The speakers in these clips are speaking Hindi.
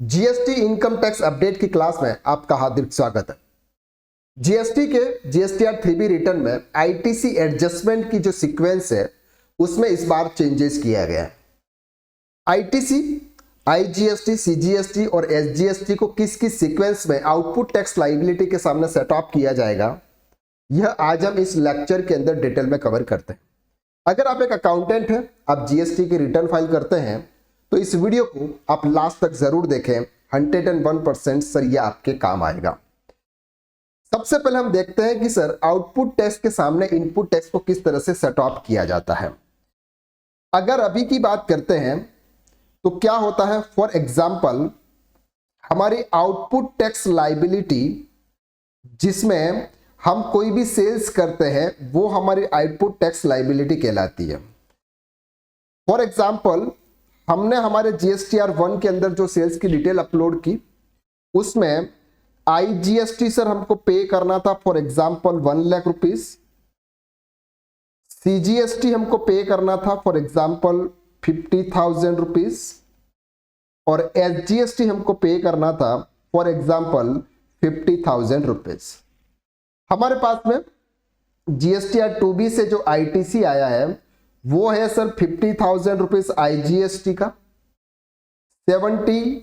जीएसटी इनकम टैक्स अपडेट की क्लास में आपका हार्दिक स्वागत है। जीएसटी के जीएसटीआर 3B रिटर्न में आईटीसी एडजस्टमेंट की जो सीक्वेंस है उसमें इस बार चेंजेस किया गया है। आईटीसी, आईजीएसटी, सीजीएसटी और एसजीएसटी को किस किस सीक्वेंस में आउटपुट टैक्स लायबिलिटी के सामने सेट ऑफ किया जाएगा, यह आज हम इस लेक्चर के अंदर डिटेल में कवर करते हैं। अगर आप एक अकाउंटेंट हैं, आप जीएसटी की रिटर्न फाइल करते हैं, तो इस वीडियो को आप लास्ट तक जरूर देखें। 101% सर ये आपके काम आएगा। सबसे पहले हम देखते हैं कि सर आउटपुट टैक्स के सामने इनपुट टैक्स को किस तरह से सेट ऑफ किया जाता है। अगर अभी की बात करते हैं तो क्या होता है, फॉर एग्जांपल हमारी आउटपुट टैक्स लायबिलिटी जिसमें हम कोई भी सेल्स करते हैं वो हमारी आउटपुट टैक्स लायबिलिटी कहलाती है। फॉर एग्जांपल हमने हमारे जीएसटीआर 1 के अंदर जो सेल्स की डिटेल अपलोड की उसमें आईजीएसटी सर हमको पे करना था, for example 1 lakh rupees. CGST हमको पे करना था फॉर एग्जांपल 50,000 रुपीस और एसजीएसटी हमको पे करना था फॉर एग्जांपल 50,000 रुपीस। हमारे पास में जीएसटीआर 2B से जो आईटीसी आया है वो है सर 50,000 रुपीज आईजीएसटी का, 70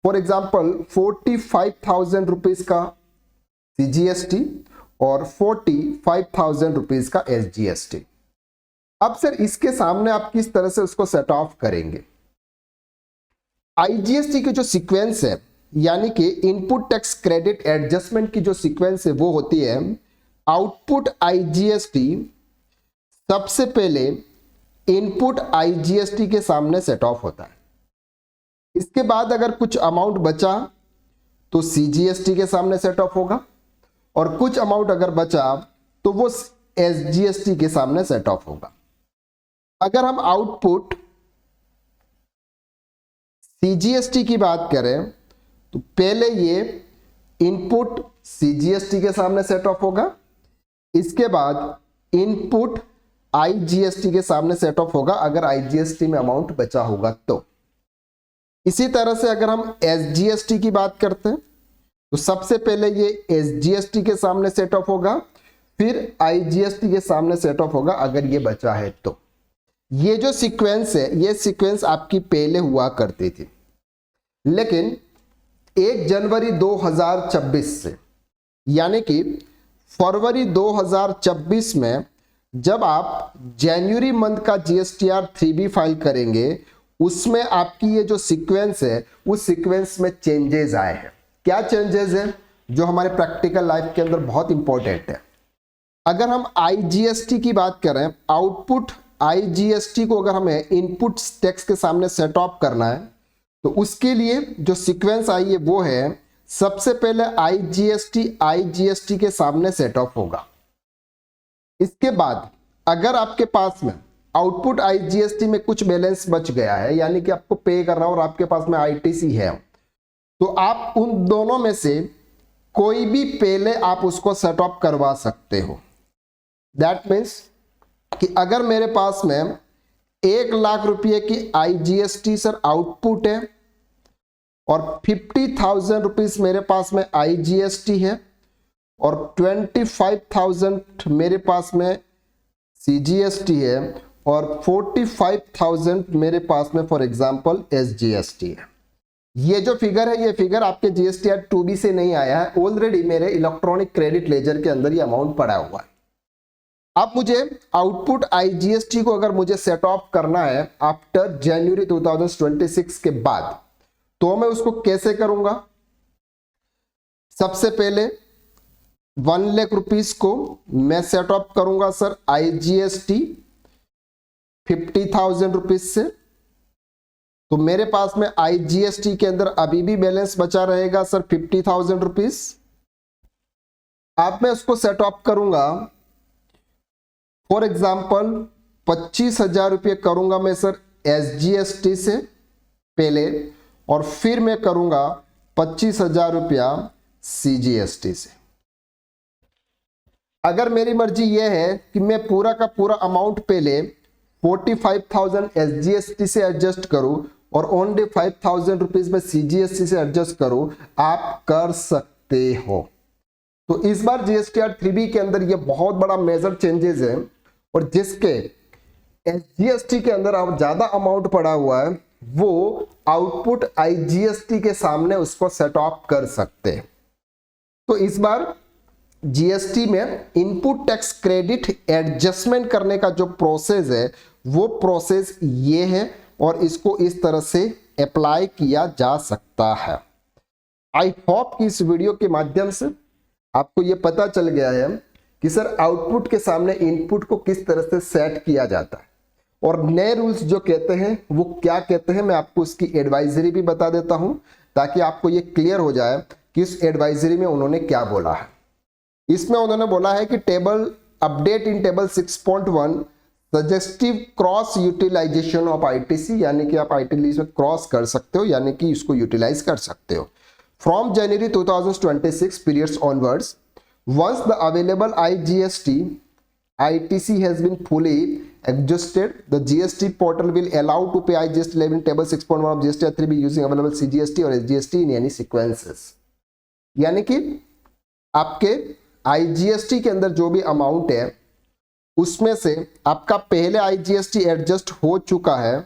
फॉर एग्जांपल 45,000 रुपीज का सीजीएसटी और 45,000 रुपीज का एसजीएसटी। अब सर इसके सामने आप किस तरह से उसको सेट ऑफ करेंगे। आईजीएसटी की जो सीक्वेंस है यानी कि इनपुट टैक्स क्रेडिट एडजस्टमेंट की जो सीक्वेंस है वो होती है, आउटपुट आईजीएसटी सबसे पहले इनपुट आईजीएसटी के सामने सेट ऑफ होता है। इसके बाद अगर कुछ अमाउंट बचा तो सीजीएसटी के सामने सेट ऑफ होगा और कुछ अमाउंट अगर बचा तो वो एसजीएसटी के सामने सेट ऑफ होगा। अगर हम आउटपुट सीजीएसटी की बात करें तो पहले ये इनपुट सीजीएसटी के सामने सेट ऑफ होगा, इसके बाद इनपुट आईजीएसटी के सामने सेट ऑफ होगा अगर आईजीएसटी में अमाउंट बचा होगा तो। इसी तरह से अगर हम एसजीएसटी की बात करते हैं तो सबसे पहले ये एसजीएसटी के सामने सेट ऑफ होगा, फिर आईजीएसटी के सामने सेट ऑफ होगा अगर ये बचा है तो। ये जो सीक्वेंस है ये सीक्वेंस आपकी पहले हुआ करती थी, लेकिन 1 जनवरी 2026 से यानी कि फरवरी 2026 में जब आप जनवरी मंथ का जीएसटीआर 3B फाइल करेंगे उसमें आपकी ये जो सीक्वेंस है उस सीक्वेंस में चेंजेस आए हैं। क्या चेंजेस है जो हमारे प्रैक्टिकल लाइफ के अंदर बहुत इंपॉर्टेंट है। अगर हम आईजीएसटी की बात करें, आउटपुट आईजीएसटी को अगर हमें इनपुट टैक्स के सामने सेट ऑफ करना है तो उसके लिए जो सीक्वेंस आई है वो है, सबसे पहले आईजीएसटी के सामने सेट ऑफ होगा। इसके बाद अगर आपके पास में आउटपुट आईजीएसटी में कुछ बैलेंस बच गया है यानी कि आपको पे करना और आपके पास में आईटीसी है तो आप उन दोनों में से कोई भी पहले आप उसको सेट ऑफ करवा सकते हो। दैट मीन्स कि अगर मेरे पास में 1 लाख रुपए की आईजीएसटी सर आउटपुट है और 50,000 रुपीज मेरे पास में आईजीएसटी है और 25,000 मेरे पास में सीजीएसटी है और 45,000 मेरे पास में फॉर एग्जांपल एसजीएसटी है। ये जो फिगर है ये फिगर आपके जीएसटीआर 2B से नहीं आया है, ऑलरेडी मेरे इलेक्ट्रॉनिक क्रेडिट लेजर के अंदर ये अमाउंट पड़ा हुआ है। अब मुझे आउटपुट आईजीएसटी को अगर मुझे सेट ऑफ करना है आफ्टर जनवरी 2026 के बाद तो मैं उसको कैसे करूंगा। सबसे पहले 1 लाख रुपीस को मैं सेट ऑफ करूंगा सर आईजीएसटी 50,000 रुपीज से, तो मेरे पास में आईजीएसटी के अंदर अभी भी बैलेंस बचा रहेगा सर 50,000 रुपीज। अब मैं उसको सेट ऑफ करूंगा फॉर एग्जांपल 25,000 रुपये करूंगा मैं सर एसजीएसटी से पहले और फिर मैं करूंगा 25,000 रुपया सीजीएसटी से। अगर मेरी मर्जी यह है कि मैं पूरा का पूरा अमाउंट पहले 45,000 एसजीएसटी से एडजस्ट करूं और ओनली 5,000 रुपीज में CGST से एडजस्ट करो, आप कर सकते हो। तो इस बार GSTR 3B के अंदर ये बहुत बड़ा मेजर चेंजेस है, और जिसके SGST के अंदर अब ज्यादा अमाउंट पड़ा हुआ है वो आउटपुट IGST के सामने उसको सेट ऑफ कर सकते हैं। तो इस बार GST में इनपुट टैक्स क्रेडिट एडजस्टमेंट करने का जो प्रोसेस है वो प्रोसेस ये है, और इसको इस तरह से अप्लाई किया जा सकता है। आई होप कि इस वीडियो के माध्यम से आपको ये पता चल गया है कि सर आउटपुट के सामने इनपुट को किस तरह से सेट किया जाता है, और नए रूल्स जो कहते हैं वो क्या कहते हैं। मैं आपको इसकी एडवाइजरी भी बता देता हूं ताकि आपको ये क्लियर हो जाए कि इस एडवाइजरी में उन्होंने क्या बोला है। इसमें उन्होंने बोला है कि table update in table 6.1 suggestive cross utilisation of ITC, यानी कि आप ITC में क्रॉस कर सकते हो, यानी कि इसको यूटिलाइज कर सकते हो। From January 2026 periods onwards, once the available ITC has been fully adjusted, the GST portal will allow to pay IGST level in table 6.1 of GSTR 3B using available CGST और SGST in any sequences। यानी कि आपके IGST के अंदर जो भी अमाउंट है उसमें से आपका पहले IGST एडजस्ट हो चुका है,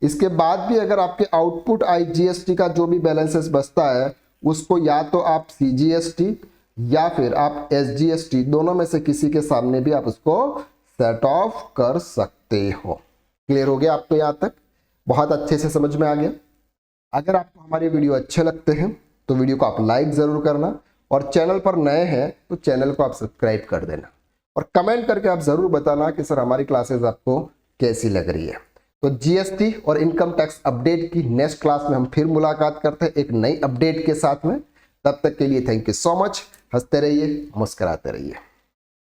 इसके बाद भी अगर आपके आउटपुट IGST का जो भी बैलेंसेस बचता है उसको या तो आप CGST या फिर आप SGST दोनों में से किसी के सामने भी आप उसको सेट ऑफ कर सकते हो। क्लियर हो गया आपको? यहाँ तक बहुत अच्छे से समझ में आ गया। अगर आपको हमारे वीडियो अच्छे लगते हैं तो वीडियो को आप लाइक जरूर करना, और चैनल पर नए हैं तो चैनल को आप सब्सक्राइब कर देना, और कमेंट करके आप जरूर बताना कि सर हमारी क्लासेस आपको कैसी लग रही है। तो GST और इनकम टैक्स अपडेट की नेक्स्ट क्लास में हम फिर मुलाकात करते हैं एक नई अपडेट के साथ में। तब तक के लिए थैंक यू सो मच। हंसते रहिए, मुस्कुराते रहिए।